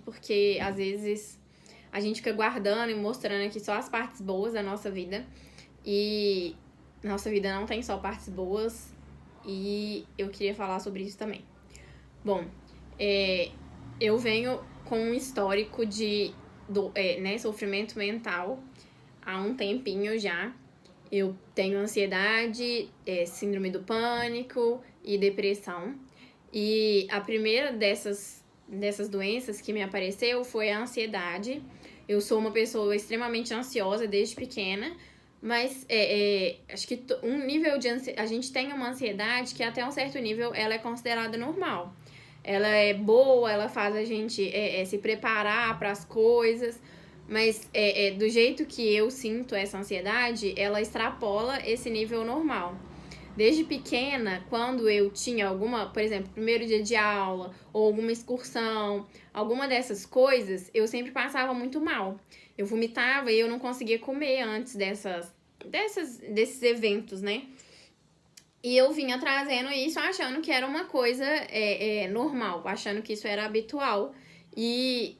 porque às vezes a gente fica guardando e mostrando aqui só as partes boas da nossa vida. E nossa vida não tem só partes boas, e eu queria falar sobre isso também. Bom, eu venho com um histórico de sofrimento mental há um tempinho já. Eu tenho ansiedade, síndrome do pânico e depressão. E a primeira dessas doenças que me apareceu foi a ansiedade. Eu sou uma pessoa extremamente ansiosa desde pequena, mas acho que um nível de a gente tem uma ansiedade que até um certo nível ela é considerada normal. Ela é boa, ela faz a gente se preparar para as coisas, mas do jeito que eu sinto essa ansiedade, ela extrapola esse nível normal. Desde pequena, quando eu tinha alguma, por exemplo, primeiro dia de aula, ou alguma excursão, alguma dessas coisas, eu sempre passava muito mal. Eu vomitava e eu não conseguia comer antes desses eventos, né? E eu vinha trazendo isso achando que era uma coisa normal, achando que isso era habitual. E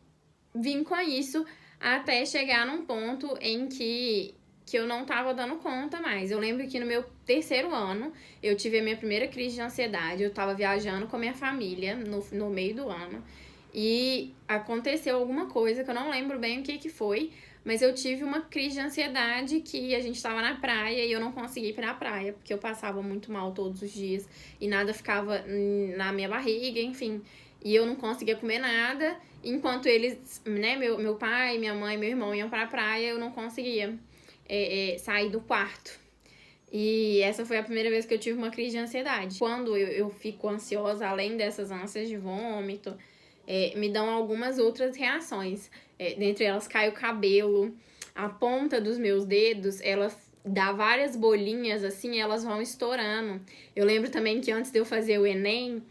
vim com isso até chegar num ponto em que eu não tava dando conta mais. Eu lembro que no meu 3º ano, eu tive a minha primeira crise de ansiedade. Eu tava viajando com a minha família no meio do ano. E aconteceu alguma coisa que eu não lembro bem o que foi, mas eu tive uma crise de ansiedade que a gente tava na praia e eu não consegui ir pra praia, porque eu passava muito mal todos os dias e nada ficava na minha barriga, enfim. E eu não conseguia comer nada, enquanto eles, né, meu pai, minha mãe, meu irmão iam pra praia, eu não conseguia sair do quarto. E essa foi a primeira vez que eu tive uma crise de ansiedade. Quando eu fico ansiosa, além dessas ânsias de vômito, me dão algumas outras reações. Dentre elas, cai o cabelo, a ponta dos meus dedos, ela dá várias bolinhas assim, elas vão estourando. Eu lembro também que antes de eu fazer o Enem,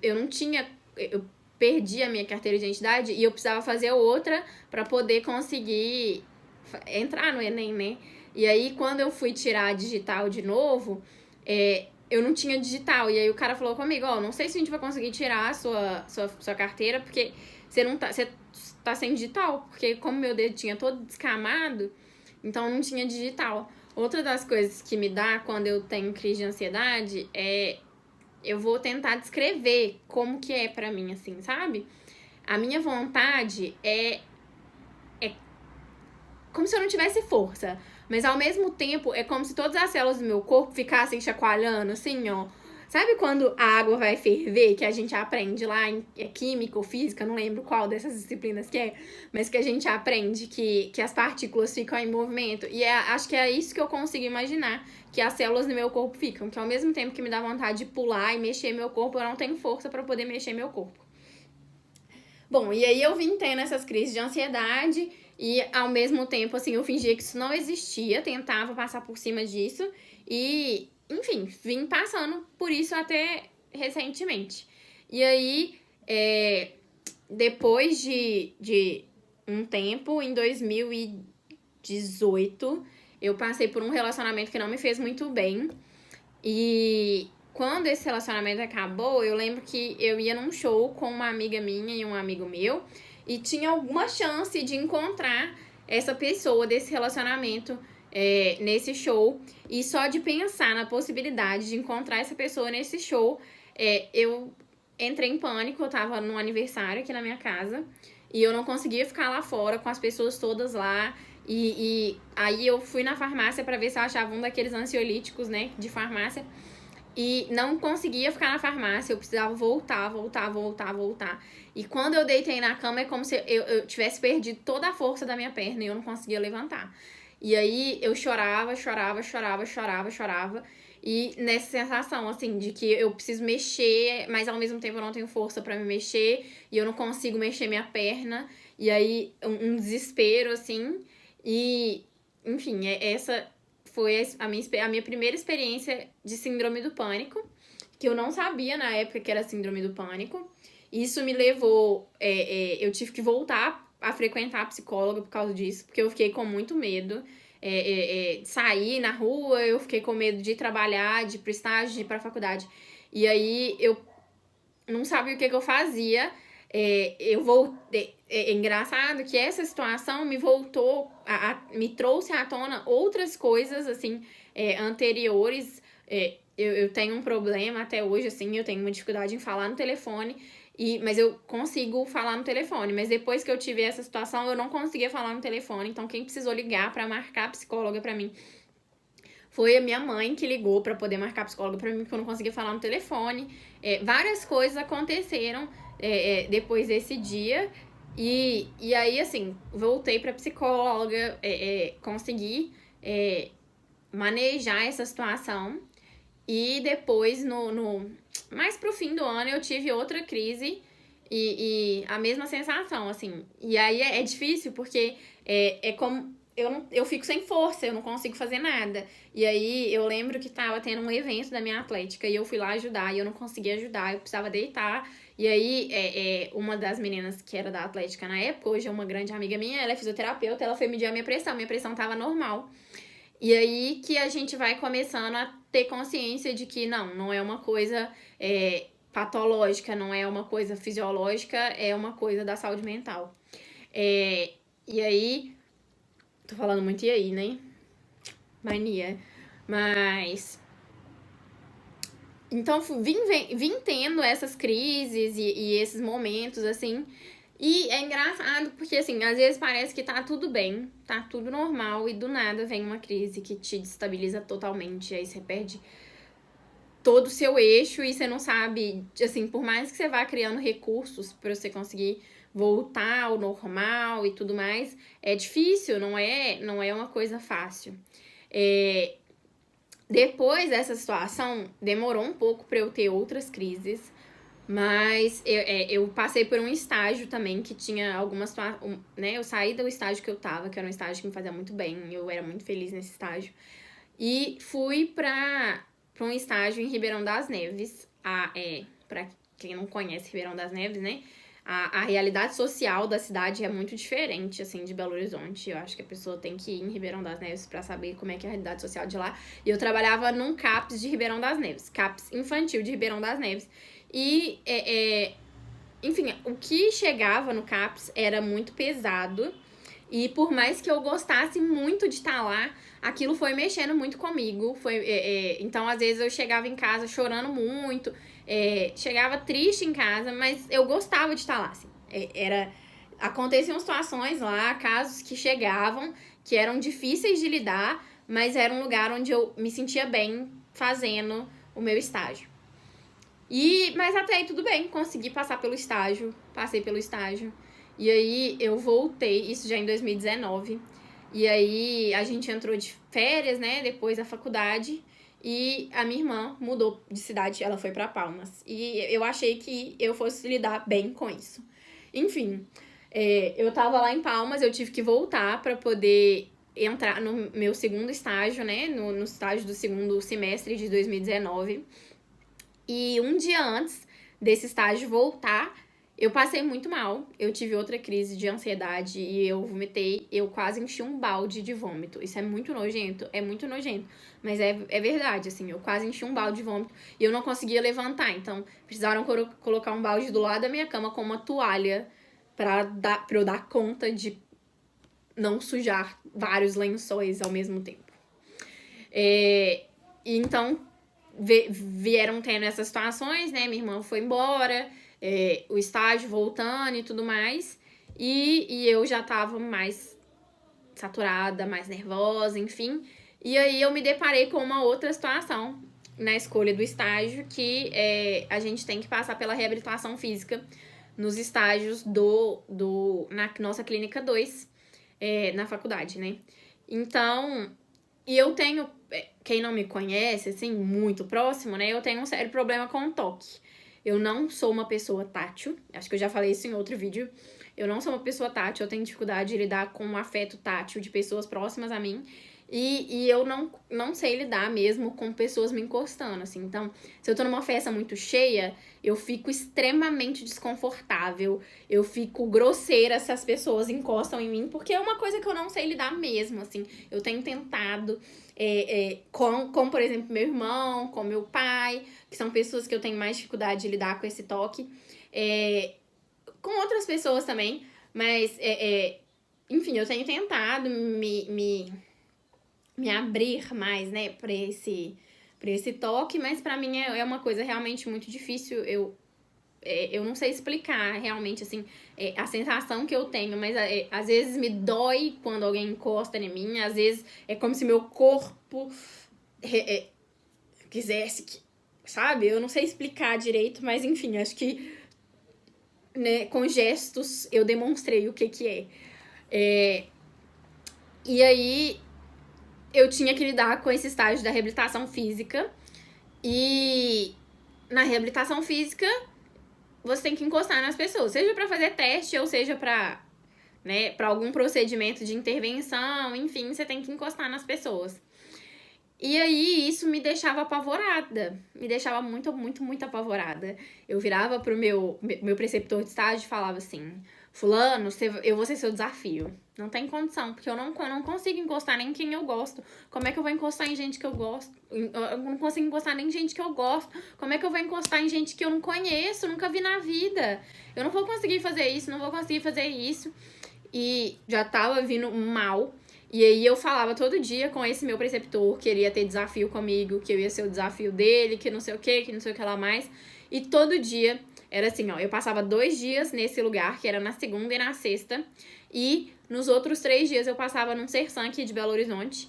eu não tinha... Eu perdi a minha carteira de identidade e eu precisava fazer outra para poder conseguir entrar no Enem, né? E aí, quando eu fui tirar a digital de novo, eu não tinha digital. E aí o cara falou comigo, não sei se a gente vai conseguir tirar a sua carteira, porque você tá sem digital. Porque como meu dedo tinha todo descamado, então não tinha digital. Outra das coisas que me dá quando eu tenho crise de ansiedade eu vou tentar descrever como que é pra mim, assim, sabe? A minha vontade é como se eu não tivesse força. Mas ao mesmo tempo, é como se todas as células do meu corpo ficassem chacoalhando, assim, ó. Sabe quando a água vai ferver, que a gente aprende lá em química ou física, não lembro qual dessas disciplinas que é, mas que a gente aprende que as partículas ficam em movimento. E acho que é isso que eu consigo imaginar, que as células do meu corpo ficam. Que ao mesmo tempo que me dá vontade de pular e mexer meu corpo, eu não tenho força para poder mexer meu corpo. Bom, e aí eu vim tendo essas crises de ansiedade e ao mesmo tempo, assim, eu fingia que isso não existia, tentava passar por cima disso e, enfim, vim passando por isso até recentemente. E aí, depois de um tempo, em 2018, eu passei por um relacionamento que não me fez muito bem. E quando esse relacionamento acabou, eu lembro que eu ia num show com uma amiga minha e um amigo meu e tinha alguma chance de encontrar essa pessoa desse relacionamento nesse show. E só de pensar na possibilidade de encontrar essa pessoa nesse show, eu entrei em pânico. Eu tava num aniversário aqui na minha casa e eu não conseguia ficar lá fora com as pessoas todas lá. E aí eu fui na farmácia pra ver se eu achava um daqueles ansiolíticos, né, de farmácia. E não conseguia ficar na farmácia, eu precisava voltar. E quando eu deitei na cama, é como se eu tivesse perdido toda a força da minha perna e eu não conseguia levantar. E aí eu chorava. E nessa sensação, assim, de que eu preciso mexer, mas ao mesmo tempo eu não tenho força pra me mexer e eu não consigo mexer minha perna. E aí um desespero, assim. E, enfim, essa foi a minha primeira experiência de síndrome do pânico, que eu não sabia na época que era síndrome do pânico. Isso me levou... eu tive que voltar a frequentar a psicóloga por causa disso, porque eu fiquei com muito medo de sair na rua, eu fiquei com medo de trabalhar, de ir pro estágio, de ir pra faculdade. E aí eu não sabia o que eu fazia. É engraçado que essa situação me voltou, me trouxe à tona outras coisas, assim, anteriores. Eu tenho um problema até hoje, assim, eu tenho uma dificuldade em falar no telefone, mas eu consigo falar no telefone. Mas depois que eu tive essa situação, eu não conseguia falar no telefone. Então, quem precisou ligar pra marcar a psicóloga pra mim foi a minha mãe que ligou pra poder marcar a psicóloga pra mim, porque eu não conseguia falar no telefone. Várias coisas aconteceram depois desse dia. E aí, assim, voltei pra psicóloga, consegui manejar essa situação. E depois, mais pro fim do ano, eu tive outra crise e a mesma sensação, assim. E aí é difícil, porque como eu fico sem força, eu não consigo fazer nada. E aí eu lembro que tava tendo um evento da minha atlética e eu fui lá ajudar e eu não conseguia ajudar, eu precisava deitar. E aí uma das meninas que era da atlética na época, hoje é uma grande amiga minha, ela é fisioterapeuta, ela foi medir a minha pressão tava normal. E aí que a gente vai começando a ter consciência de que não é uma coisa patológica, não é uma coisa fisiológica, é uma coisa da saúde mental. E aí, tô falando muito e aí, né? Mania. Mas então vim tendo essas crises e esses momentos, assim. E é engraçado porque, assim, às vezes parece que tá tudo bem, tá tudo normal, e do nada vem uma crise que te destabiliza totalmente. Aí você perde todo o seu eixo e você não sabe, assim, por mais que você vá criando recursos pra você conseguir voltar ao normal e tudo mais, é difícil, não é uma coisa fácil. Depois dessa situação, demorou um pouco pra eu ter outras crises, mas eu passei por um estágio também que tinha algumas, né? Eu saí do estágio que eu tava, que era um estágio que me fazia muito bem, eu era muito feliz nesse estágio, e fui pra um estágio em Ribeirão das Neves. Pra quem não conhece Ribeirão das Neves, né? A realidade social da cidade é muito diferente, assim, de Belo Horizonte. Eu acho que a pessoa tem que ir em Ribeirão das Neves pra saber como é que é a realidade social de lá. E eu trabalhava num CAPS de Ribeirão das Neves, CAPS infantil de Ribeirão das Neves. E, enfim, o que chegava no CAPS era muito pesado. E por mais que eu gostasse muito de estar lá, aquilo foi mexendo muito comigo. Então, às vezes, eu chegava em casa chorando muito, chegava triste em casa, mas eu gostava de estar lá, assim. Aconteciam situações lá, casos que chegavam, que eram difíceis de lidar, mas era um lugar onde eu me sentia bem fazendo o meu estágio. Mas até aí tudo bem, consegui passar pelo estágio, passei pelo estágio. E aí eu voltei, isso já em 2019. E aí a gente entrou de férias, né, depois da faculdade. E a minha irmã mudou de cidade, ela foi pra Palmas. E eu achei que eu fosse lidar bem com isso. Enfim, eu tava lá em Palmas, eu tive que voltar pra poder entrar no meu segundo estágio, né, no estágio do segundo semestre de 2019. E um dia antes desse estágio voltar, eu passei muito mal. Eu tive outra crise de ansiedade e eu vomitei. Eu quase enchi um balde de vômito. Isso é muito nojento, Mas é verdade, assim, eu quase enchi um balde de vômito e eu não conseguia levantar. Então, precisaram colocar um balde do lado da minha cama com uma toalha pra eu dar conta de não sujar vários lençóis ao mesmo tempo. Então, vieram tendo essas situações, né? Minha irmã foi embora, o estágio voltando e tudo mais. E eu já tava mais saturada, mais nervosa, enfim. E aí eu me deparei com uma outra situação na escolha do estágio, que a gente tem que passar pela reabilitação física nos estágios na nossa clínica 2, na faculdade, né? Então, e eu tenho, quem não me conhece, assim, muito próximo, né? Eu tenho um sério problema com o toque. Eu não sou uma pessoa tátil, acho que eu já falei isso em outro vídeo. Eu não sou uma pessoa tátil, eu tenho dificuldade de lidar com o afeto tátil de pessoas próximas a mim. E eu não sei lidar mesmo com pessoas me encostando, assim. Então, se eu tô numa festa muito cheia, eu fico extremamente desconfortável. Eu fico grosseira se as pessoas encostam em mim, porque é uma coisa que eu não sei lidar mesmo, assim. Eu tenho tentado, com, por exemplo, meu irmão, com meu pai, que são pessoas que eu tenho mais dificuldade de lidar com esse toque. com outras pessoas também, mas, enfim, eu tenho tentado me abrir mais, né, pra esse toque, mas pra mim é uma coisa realmente muito difícil. Eu não sei explicar realmente, assim, a sensação que eu tenho, mas às vezes me dói quando alguém encosta em mim, às vezes é como se meu corpo quisesse, sabe? Eu não sei explicar direito, mas enfim, acho que, né, com gestos eu demonstrei o que é. E aí eu tinha que lidar com esse estágio da reabilitação física, e na reabilitação física você tem que encostar nas pessoas, seja pra fazer teste ou seja pra, né, pra algum procedimento de intervenção, enfim, você tem que encostar nas pessoas. E aí isso me deixava apavorada, me deixava muito, muito, muito apavorada. Eu virava pro meu preceptor de estágio e falava assim: fulano, eu vou ser seu desafio. Não tem condição, porque eu não consigo encostar nem em quem eu gosto. Como é que eu vou encostar em gente que eu gosto? Eu não consigo encostar nem em gente que eu gosto. Como é que eu vou encostar em gente que eu não conheço, nunca vi na vida? Eu não vou conseguir fazer isso, não vou conseguir fazer isso. E já tava vindo mal. E aí eu falava todo dia com esse meu preceptor que ele ia ter desafio comigo, que eu ia ser o desafio dele, que não sei o que não sei o que lá mais. E todo dia era assim, ó, eu passava 2 dias nesse lugar, que era na segunda e na sexta, e nos outros 3 dias eu passava num Sersan aqui de Belo Horizonte,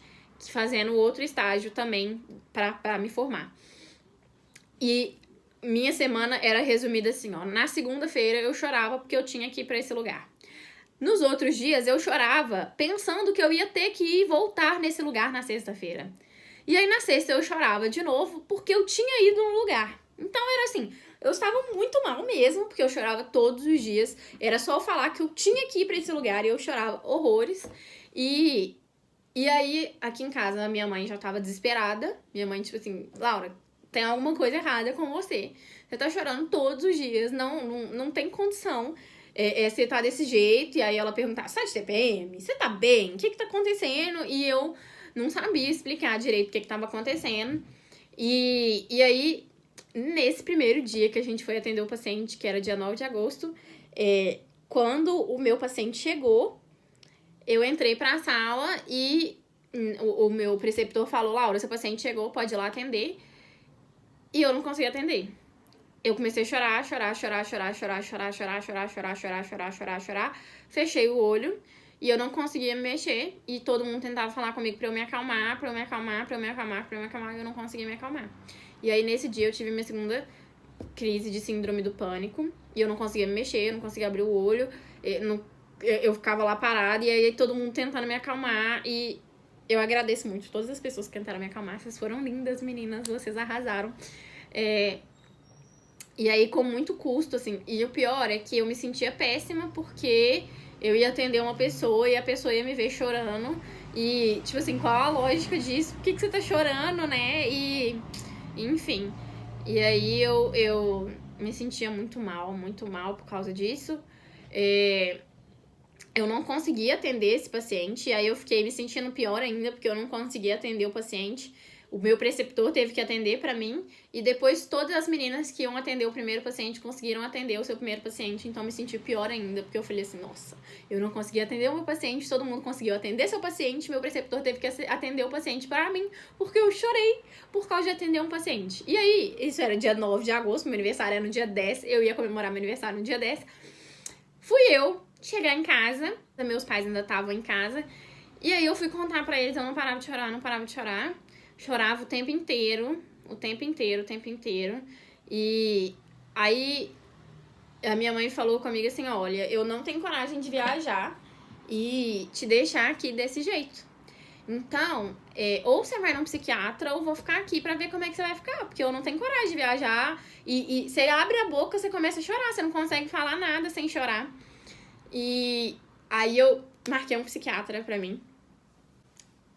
fazendo outro estágio também pra me formar. E minha semana era resumida assim, ó, na segunda-feira eu chorava porque eu tinha que ir pra esse lugar. Nos outros dias, eu chorava pensando que eu ia ter que ir voltar nesse lugar na sexta-feira. E aí, na sexta, eu chorava de novo porque eu tinha ido no lugar. Então, era assim, eu estava muito mal mesmo, porque eu chorava todos os dias. Era só eu falar que eu tinha que ir pra esse lugar e eu chorava horrores. E aí, aqui em casa, a minha mãe já tava desesperada. Minha mãe, tipo assim, Laura, tem alguma coisa errada com você. Você tá chorando todos os dias, não tem condição. Você tá desse jeito, e aí ela perguntava, você tá de TPM? Você tá bem? O que tá acontecendo? E eu não sabia explicar direito o que tava acontecendo. E aí, nesse primeiro dia que a gente foi atender o paciente, que era dia 9 de agosto, quando o meu paciente chegou, eu entrei pra sala e o meu preceptor falou, Laura, seu paciente chegou, pode ir lá atender. E eu não consegui atender. Eu comecei a chorar. Fechei o olho e eu não conseguia me mexer. E todo mundo tentava falar comigo pra eu me acalmar, e eu não conseguia me acalmar. E aí, nesse dia, eu tive minha segunda crise de síndrome do pânico. E eu não conseguia me mexer, eu não conseguia abrir o olho. Eu ficava lá parada e aí todo mundo tentando me acalmar. E eu agradeço muito todas as pessoas que tentaram me acalmar. Vocês foram lindas, meninas. Vocês arrasaram. E aí, com muito custo, assim. E o pior é que eu me sentia péssima porque eu ia atender uma pessoa e a pessoa ia me ver chorando. E, tipo assim, qual a lógica disso? Por que você tá chorando, né? E, enfim. E aí, eu me sentia muito mal por causa disso. Eu não conseguia atender esse paciente. E aí, eu fiquei me sentindo pior ainda porque eu não conseguia atender o paciente. O meu preceptor teve que atender pra mim. E depois todas as meninas que iam atender o primeiro paciente conseguiram atender o seu primeiro paciente. Então eu me senti pior ainda, porque eu falei assim, nossa, eu não consegui atender o meu paciente, todo mundo conseguiu atender seu paciente, meu preceptor teve que atender o paciente pra mim, porque eu chorei por causa de atender um paciente. E aí, isso era dia 9 de agosto, meu aniversário era no dia 10, eu ia comemorar meu aniversário no dia 10. Fui eu chegar em casa, meus pais ainda estavam em casa, e aí eu fui contar pra eles, eu não parava de chorar. Chorava o tempo inteiro. E aí a minha mãe falou comigo assim, olha, eu não tenho coragem de viajar e te deixar aqui desse jeito. Então, ou você vai num psiquiatra ou vou ficar aqui pra ver como é que você vai ficar. Porque eu não tenho coragem de viajar. E você abre a boca, você começa a chorar. Você não consegue falar nada sem chorar. E aí eu marquei um psiquiatra pra mim.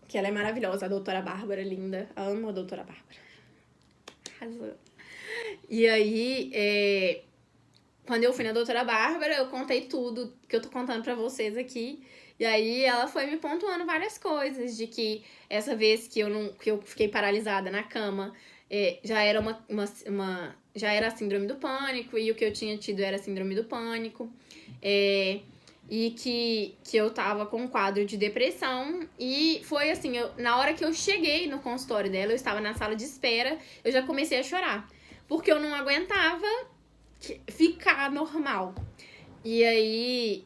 Que ela é maravilhosa, a doutora Bárbara, linda. Amo a doutora Bárbara. Arrasou. E aí, quando eu fui na doutora Bárbara, eu contei tudo que eu tô contando pra vocês aqui. E aí, ela foi me pontuando várias coisas. De que essa vez que eu fiquei paralisada na cama, já era já era síndrome do pânico. E o que eu tinha tido era síndrome do pânico. E que eu tava com um quadro de depressão. E foi assim, na hora que eu cheguei no consultório dela, eu estava na sala de espera, eu já comecei a chorar. Porque eu não aguentava ficar normal. E aí,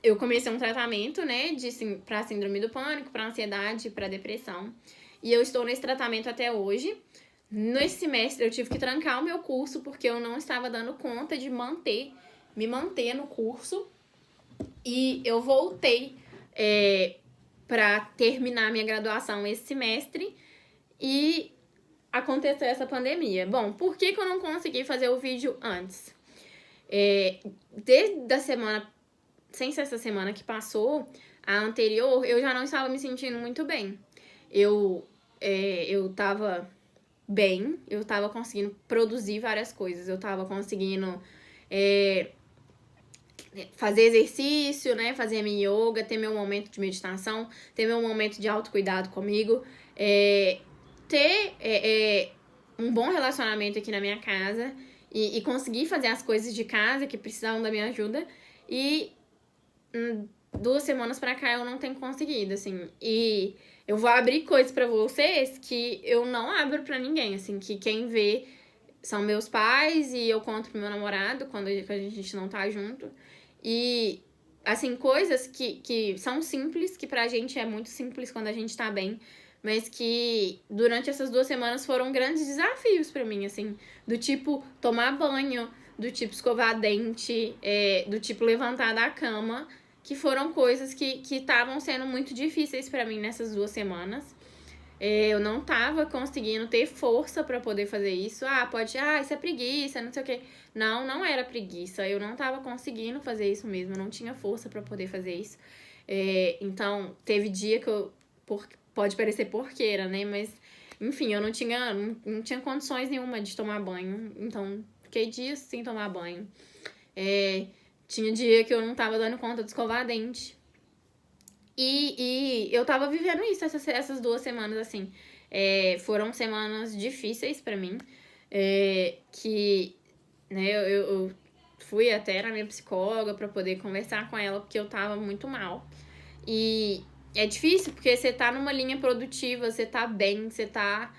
eu comecei um tratamento, né, pra síndrome do pânico, pra ansiedade, pra depressão. E eu estou nesse tratamento até hoje. Nesse semestre eu tive que trancar o meu curso porque eu não estava dando conta de me manter no curso. E eu voltei para terminar minha graduação esse semestre e aconteceu essa pandemia. Bom, por que eu não consegui fazer o vídeo antes? Desde a semana, sem ser essa semana que passou, a anterior, eu já não estava me sentindo muito bem. Eu tava bem, eu tava conseguindo produzir várias coisas, eu tava conseguindo fazer exercício, né, fazer minha yoga, ter meu momento de meditação, ter meu momento de autocuidado comigo, ter um bom relacionamento aqui na minha casa e conseguir fazer as coisas de casa que precisavam da minha ajuda. E 2 semanas pra cá eu não tenho conseguido, assim. E eu vou abrir coisas pra vocês que eu não abro pra ninguém, assim, que quem vê são meus pais e eu conto pro meu namorado quando a gente não tá junto. E, assim, coisas que são simples, que pra gente é muito simples quando a gente tá bem, mas que durante essas 2 semanas foram grandes desafios pra mim, assim, do tipo tomar banho, do tipo escovar dente, do tipo levantar da cama, que foram coisas que estavam sendo muito difíceis pra mim nessas 2 semanas. Eu não tava conseguindo ter força pra poder fazer isso. Isso é preguiça, não sei o quê. Não, não era preguiça. Eu não tava conseguindo fazer isso mesmo. Eu não tinha força pra poder fazer isso. Então, teve dia que eu... Pode parecer porqueira, né? Mas, enfim, eu não tinha condições nenhuma de tomar banho. Então, fiquei dias sem tomar banho. Tinha dia que eu não tava dando conta de escovar dente. E eu tava vivendo isso essas 2 semanas, assim. Foram semanas difíceis pra mim. Que, né, eu fui até na minha psicóloga pra poder conversar com ela, porque eu tava muito mal. E é difícil, porque você tá numa linha produtiva, você tá bem, você tá...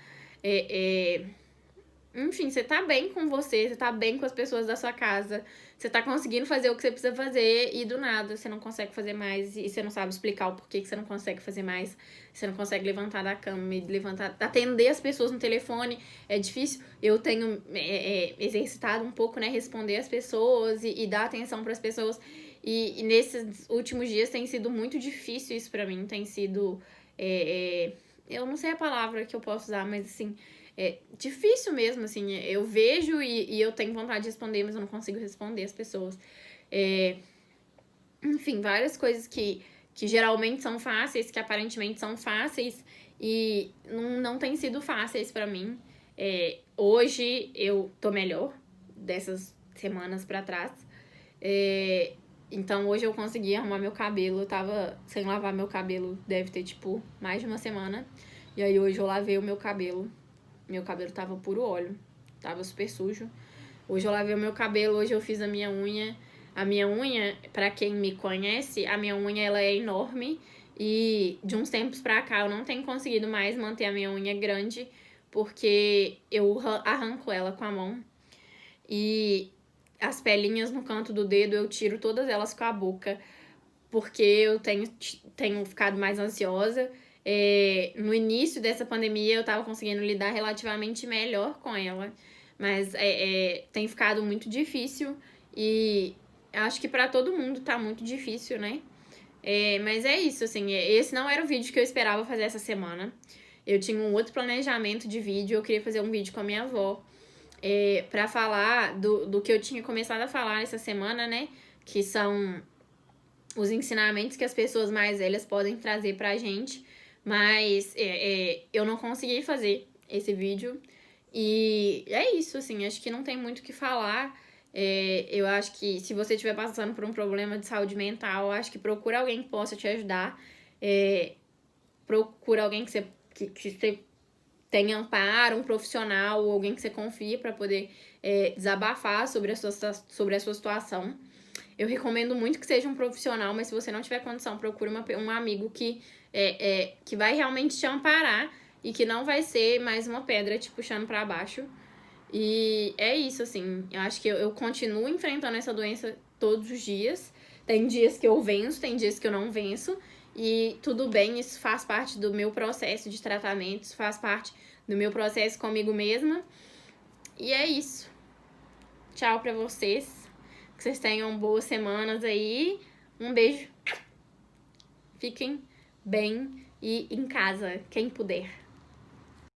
Enfim, você tá bem com você tá bem com as pessoas da sua casa, você tá conseguindo fazer o que você precisa fazer e do nada você não consegue fazer mais e você não sabe explicar o porquê que você não consegue fazer mais, você não consegue levantar da cama e atender as pessoas no telefone, é difícil. Eu tenho exercitado um pouco, né, responder as pessoas e dar atenção para as pessoas e nesses últimos dias tem sido muito difícil isso pra mim, tem sido, eu não sei a palavra que eu posso usar, mas assim... difícil mesmo, assim, eu vejo e eu tenho vontade de responder, mas eu não consigo responder as pessoas. Enfim, várias coisas que geralmente são fáceis, que aparentemente são fáceis e não têm sido fáceis pra mim. Hoje eu tô melhor dessas semanas pra trás. Então hoje eu consegui arrumar meu cabelo, eu tava sem lavar meu cabelo, deve ter tipo mais de uma semana. E aí hoje eu lavei o meu cabelo. Meu cabelo tava puro óleo, tava super sujo. Hoje eu lavei o meu cabelo, hoje eu fiz a minha unha. A minha unha, pra quem me conhece, a minha unha ela é enorme. E de uns tempos pra cá eu não tenho conseguido mais manter a minha unha grande, porque eu arranco ela com a mão. E as pelinhas no canto do dedo eu tiro todas elas com a boca, porque eu tenho ficado mais ansiosa. No início dessa pandemia eu tava conseguindo lidar relativamente melhor com ela, mas tem ficado muito difícil e acho que pra todo mundo tá muito difícil, né? Mas é isso, assim, esse não era o vídeo que eu esperava fazer essa semana. Eu tinha um outro planejamento de vídeo, eu queria fazer um vídeo com a minha avó, pra falar do que eu tinha começado a falar essa semana, né? Que são os ensinamentos que as pessoas mais velhas podem trazer pra gente. Mas eu não consegui fazer esse vídeo. E é isso, assim, acho que não tem muito o que falar. Eu acho que se você estiver passando por um problema de saúde mental, acho que procura alguém que possa te ajudar. Procura alguém que você tenha amparo, um profissional, ou alguém que você confie para poder desabafar sobre a sua situação. Eu recomendo muito que seja um profissional, mas se você não tiver condição, procure um amigo que vai realmente te amparar e que não vai ser mais uma pedra te puxando pra baixo. E é isso, assim, eu acho que eu continuo enfrentando essa doença todos os dias. Tem dias que eu venço, tem dias que eu não venço. E tudo bem, isso faz parte do meu processo de tratamento, isso faz parte do meu processo comigo mesma. E é isso. Tchau pra vocês. Que vocês tenham boas semanas aí. Um beijo. Fiquem bem e em casa, quem puder.